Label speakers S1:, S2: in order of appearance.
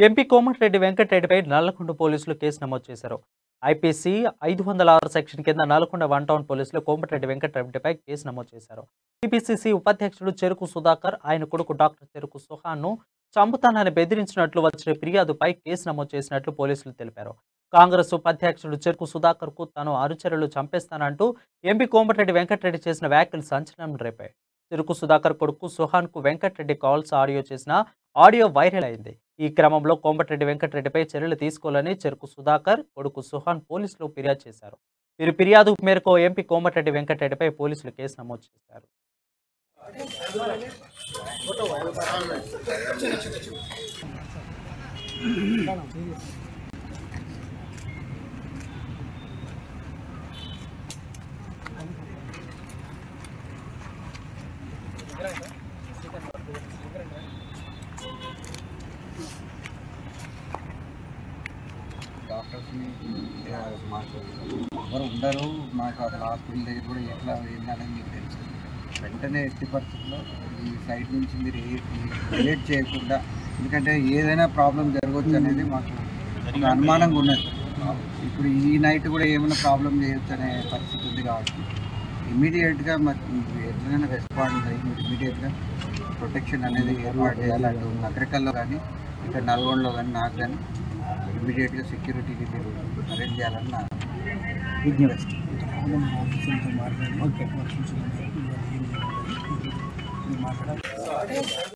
S1: MP Komatireddy వెంకటరెడ్డిపై Nalgonda పోలీసులు case నమోదు చేశారు. ఐపీసీ 506 సెక్షన్ కింద నల్లగొండ వన్ టౌన్ పోలీసులు కోమటిరెడ్డి వెంకటరెడ్డిపై కేసు నమోదు చేశారు. టీపీసీసీ ఉపాధ్యక్షుడు చెరుకు సుధాకర్, ఆయన కొడుకు డాక్టర్ చెరుకు సుహాన్ను చంపుతానని బెదిరించినట్లు వచ్చిన ఫిర్యాదుపై కేసు నమోదు చేసినట్లు పోలీసులు తెలిపారు. కాంగ్రెస్ ఉపాధ్యక్షుడు చెరుకు సుధాకర్ కు తాను అనుచరులు చంపేస్తానంటూ ఎంపీ కోమటిరెడ్డి వెంకటరెడ్డి చేసిన వ్యాఖ్యలు సంచలనం రేపాయి. చెరుకు సుధాకర్ కొడుకు సుహాన్ కు వెంకటరెడ్డి కాల్స్ ఆడియో చేసిన ఆడియో వైరల్ అయింది. ఈ క్రమంలో కోమటిరెడ్డి వెంకటరెడ్డిపై చర్యలు తీసుకోవాలని చెరుకు సుధాకర్ కొడుకు సుహాన్ పోలీసులు ఫిర్యాదు చేశారు. వీరి ఫిర్యాదు మేరకు ఎంపీ కోమటిరెడ్డి వెంకటరెడ్డిపై పోలీసులు కేసు నమోదు చేశారు.
S2: డాక్టర్స్ని మాకు ఎవరు ఉండరు, మాకు అసలు హాస్పిటల్ దగ్గర కూడా ఎట్లా ఏందనేది మీకు తెలుసు. వెంటనే ఎట్టి పరిస్థితుల్లో ఈ సైడ్ నుంచి మీరు లేట్ చేయకుండా, ఎందుకంటే ఏదైనా ప్రాబ్లం జరగవచ్చు అనేది మాకు ఒక అనుమానంగా ఉన్నది. ఇప్పుడు ఈ నైట్ కూడా ఏమైనా ప్రాబ్లం చేయొచ్చు అనే పరిస్థితి ఉంది కాబట్టి ఇమీడియట్గా ఎట్లైనా రెస్పాండ్ అయ్యి ఇమీడియట్గా ప్రొటెక్షన్ అనేది ఏర్పాటు చేయాలి. అటు నగరికల్లో కానీ ఇక్కడ నల్గొండలో కానీ నాకు కానీ ఇమీడియట్గా సెక్యూరిటీకి మీరు అరేంజ్ చేయాలని నా రిక్వెస్ట్.